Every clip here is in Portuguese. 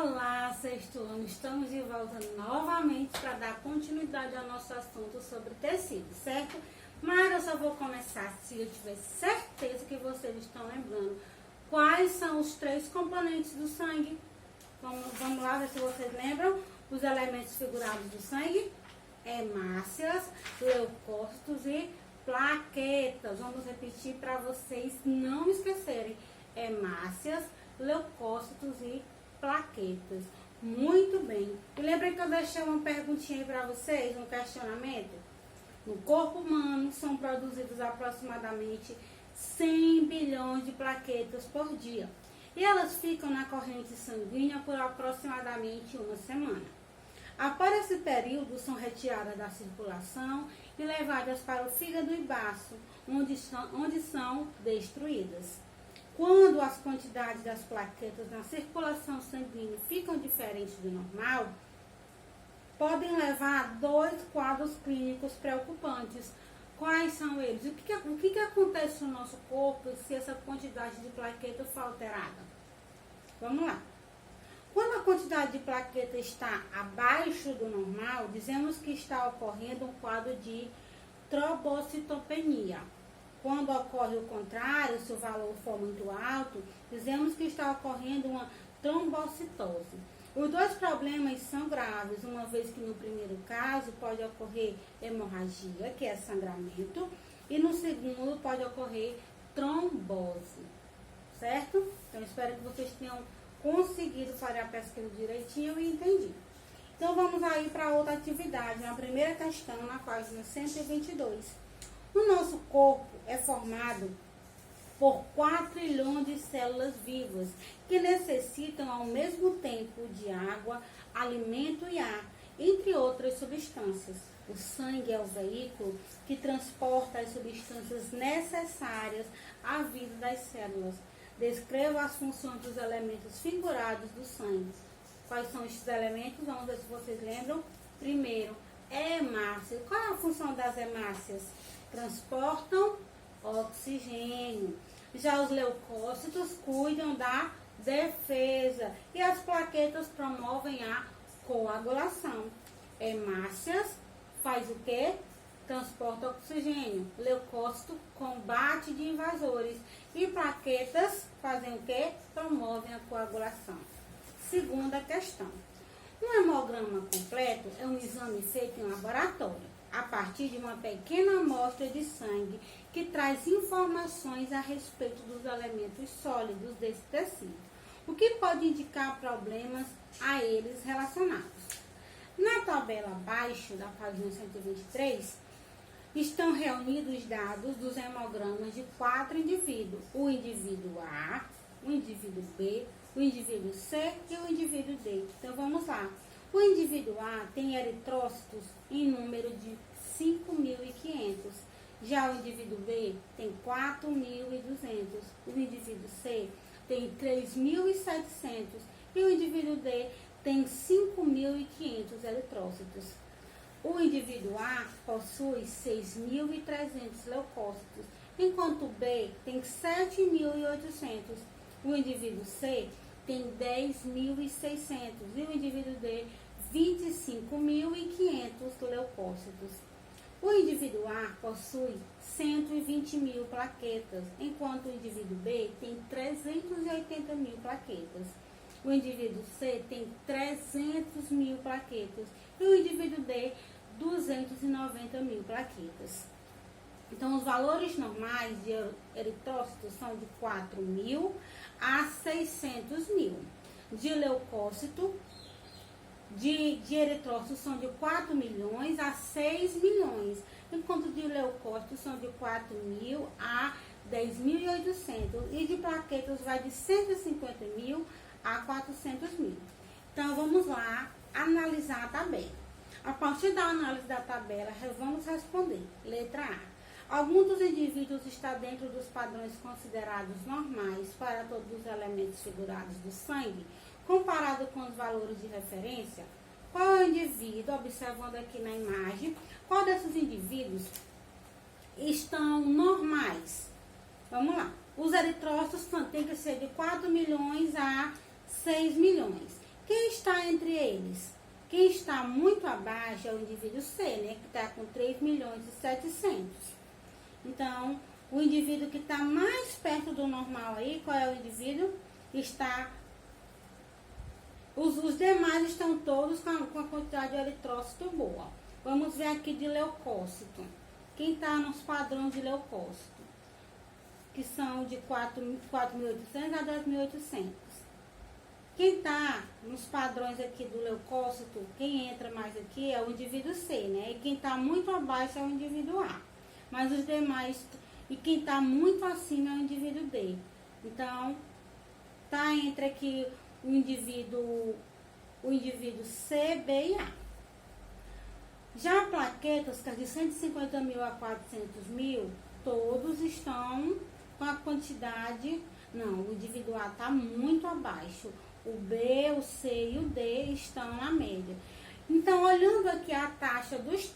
Olá, sexto ano, estamos de volta novamente para dar continuidade ao nosso assunto sobre tecido, certo? Mas eu só vou começar se eu tiver certeza que vocês estão lembrando quais são os 3 componentes do sangue. Vamos lá ver se vocês lembram os elementos figurados do sangue: hemácias, leucócitos e plaquetas. Vamos repetir para vocês não esquecerem: hemácias, leucócitos e plaquetas. Muito bem. E lembrem que eu deixei uma perguntinha aí para vocês, um questionamento? No corpo humano são produzidos aproximadamente 100 bilhões de plaquetas por dia. E elas ficam na corrente sanguínea por aproximadamente uma semana. Após esse período, são retiradas da circulação e levadas para o fígado e baço, onde são destruídas. Quando as quantidades das plaquetas na circulação sanguínea ficam diferentes do normal, podem levar a 2 quadros clínicos preocupantes. Quais são eles? O que acontece no nosso corpo se essa quantidade de plaqueta for alterada? Vamos lá. Quando a quantidade de plaqueta está abaixo do normal, dizemos que está ocorrendo um quadro de trombocitopenia. Quando ocorre o contrário, se o valor for muito alto, dizemos que está ocorrendo uma trombocitose. Os 2 problemas são graves, uma vez que no primeiro caso pode ocorrer hemorragia, que é sangramento, e no segundo pode ocorrer trombose, certo? Então, espero que vocês tenham conseguido fazer a pesquisa direitinho e entendido. Então, vamos aí para outra atividade, na primeira questão, na página 122. O nosso corpo é formado por 4 trilhões de células vivas que necessitam ao mesmo tempo de água, alimento e ar, entre outras substâncias. O sangue é o veículo que transporta as substâncias necessárias à vida das células. Descreva as funções dos elementos figurados do sangue. Quais são estes elementos? Vamos ver se vocês lembram. Primeiro, hemácia. Qual é a função das hemácias? Transportam oxigênio. Já os leucócitos cuidam da defesa e as plaquetas promovem a coagulação. Hemácias faz o quê? Transporta oxigênio. Leucócito combate de invasores e plaquetas fazem o quê? Promovem a coagulação. Segunda questão. Um hemograma completo é um exame feito em laboratório a partir de uma pequena amostra de sangue que traz informações a respeito dos elementos sólidos desse tecido, o que pode indicar problemas a eles relacionados. Na tabela abaixo da página 123, estão reunidos dados dos hemogramas de 4 indivíduos: o indivíduo A, o indivíduo B, o indivíduo C e o indivíduo D. Então, vamos lá. O indivíduo A tem eritrócitos em número de 5.500. Já o indivíduo B tem 4.200. O indivíduo C tem 3.700. E o indivíduo D tem 5.500 eritrócitos. O indivíduo A possui 6.300 leucócitos, enquanto o B tem 7.800. O indivíduo C tem 10.600 e o indivíduo D 25.500 leucócitos. O indivíduo A possui 120.000 plaquetas, enquanto o indivíduo B tem 380.000 plaquetas. O indivíduo C tem 300.000 plaquetas e o indivíduo D 290.000 plaquetas. Então, os valores normais de eritrócitos são de 4.000 a 600.000. De leucócito, de eritrócitos são de 4 milhões a 6 milhões, enquanto de leucócitos são de 4.000 a 10.800 e de plaquetas vai de 150.000 a 400.000. Então, vamos lá analisar a tabela. A partir da análise da tabela, vamos responder. Letra A. Algum dos indivíduos está dentro dos padrões considerados normais para todos os elementos figurados do sangue, comparado com os valores de referência. Qual é o indivíduo, observando aqui na imagem, qual desses indivíduos estão normais? Vamos lá. Os eritrócitos têm que ser de 4 milhões a 6 milhões. Quem está entre eles? Quem está muito abaixo é o indivíduo C, né? Que está com 3.700.000. Então, o indivíduo que está mais perto do normal aí, qual é o indivíduo? Os demais estão todos com a quantidade de eritrócito boa. Vamos ver aqui de leucócito. Quem está nos padrões de leucócito? Que são de 4.800 a 10.800. Quem está nos padrões aqui do leucócito, quem entra mais aqui é o indivíduo C, né? E quem está muito abaixo é o indivíduo A. Mas os demais, e quem está muito acima é o indivíduo D. Então, tá entre aqui o indivíduo C, B e A. Já plaquetas, que é de 150.000 a 400.000, todos estão com a quantidade... Não, o indivíduo A está muito abaixo. O B, o C e o D estão na média. Então, olhando aqui a taxa dos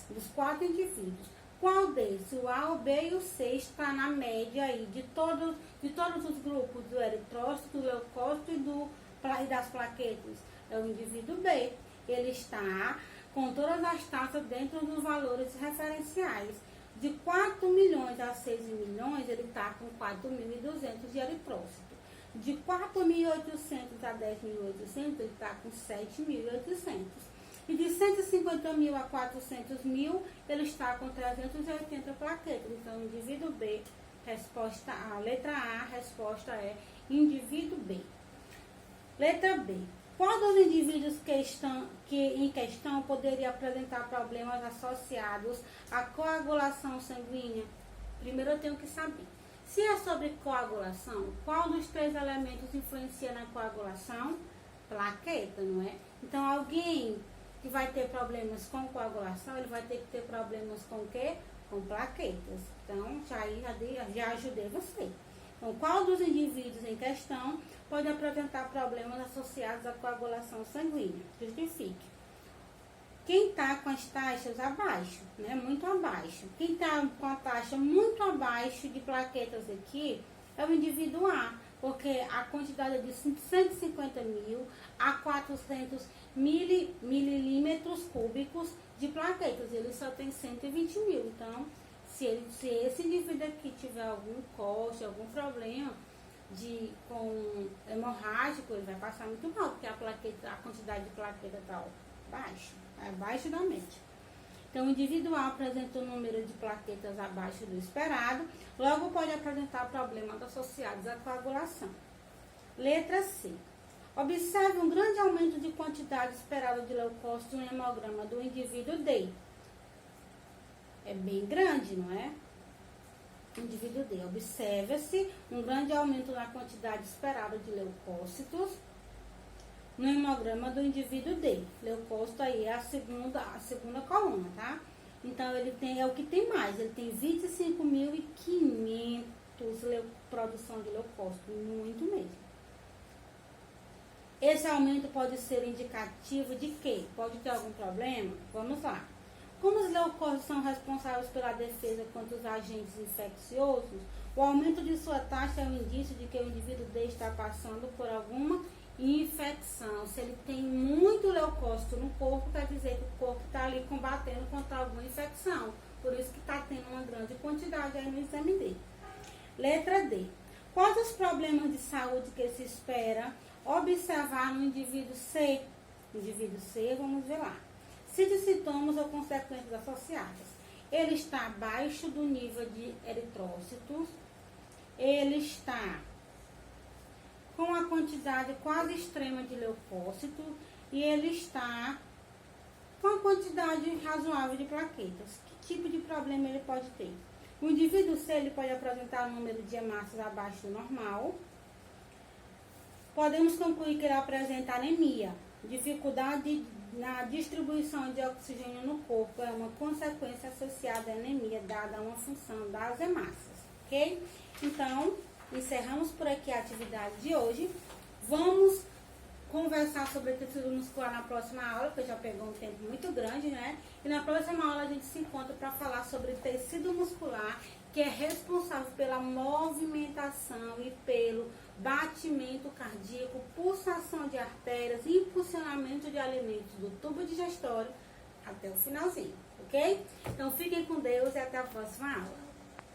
dos 4 indivíduos, qual deles, o A, o B e o C, está na média aí de todos os grupos do eritrócito, do leucócito e das plaquetas? É o indivíduo B. Ele está com todas as taxas dentro dos valores referenciais. De 4 milhões a 6 milhões, ele está com 4.200 de eritrócito. De 4.800 a 10.800, ele está com 7.800. E de 150.000 a 400.000, ele está com 380 plaquetas. Então, indivíduo B, resposta A. Letra A, resposta é indivíduo B. Letra B. Qual dos indivíduos em questão poderia apresentar problemas associados à coagulação sanguínea? Primeiro eu tenho que saber. Se é sobre coagulação, qual dos 3 elementos influencia na coagulação? Plaqueta, não é? Então, alguém que vai ter problemas com coagulação, ele vai ter que ter problemas com o quê? Com plaquetas. Então, já ajudei você. Então, qual dos indivíduos em questão pode apresentar problemas associados à coagulação sanguínea? Justifique. Quem está com as taxas abaixo, né? Muito abaixo. Quem está com a taxa muito abaixo de plaquetas aqui é o indivíduo A, porque a quantidade é de 150.000 a 400 milímetros cúbicos de plaquetas. Ele só tem 120.000. Então, se esse indivíduo aqui tiver algum corte, algum problema com hemorrágico, ele vai passar muito mal, porque a quantidade de plaqueta está baixa, abaixo da média. Então, o indivíduo A apresenta um número de plaquetas abaixo do esperado, logo pode apresentar problemas associados à coagulação. Letra C. Observe um grande aumento de quantidade esperada de leucócitos no hemograma do indivíduo D. É bem grande, não é? Indivíduo D. Observa-se um grande aumento na quantidade esperada de leucócitos no hemograma do indivíduo D. Leucócito aí é a segunda coluna, tá? Então, é o que tem mais. Ele tem 25.500 produção de leucócito, muito mesmo. Esse aumento pode ser indicativo de quê? Pode ter algum problema? Vamos lá. Como os leucócitos são responsáveis pela defesa contra os agentes infecciosos, o aumento de sua taxa é um indício de que o indivíduo D está passando por alguma infecção. Se ele tem muito leucócito no corpo, quer dizer que o corpo está ali combatendo contra alguma infecção. Por isso que está tendo uma grande quantidade aí no exame dele. Letra D. Quais os problemas de saúde que se espera observar no indivíduo C? Indivíduo C, vamos ver lá. Cite sintomas ou consequências associadas. Ele está abaixo do nível de eritrócitos. Ele está com a quantidade quase extrema de leucócito. E ele está com a quantidade razoável de plaquetas. Que tipo de problema ele pode ter? O indivíduo C ele pode apresentar um número de hemácias abaixo do normal. Podemos concluir que ele apresenta anemia. Dificuldade na distribuição de oxigênio no corpo é uma consequência associada à anemia, dada a uma função das hemácias, ok? Então, encerramos por aqui a atividade de hoje. Vamos conversar sobre tecido muscular na próxima aula, porque já pegou um tempo muito grande, né? E na próxima aula a gente se encontra para falar sobre tecido muscular, que é responsável pela movimentação e pelo batimento cardíaco, pulsação de artérias, impulsionamento de alimentos do tubo digestório até o finalzinho, ok? Então fiquem com Deus e até a próxima aula.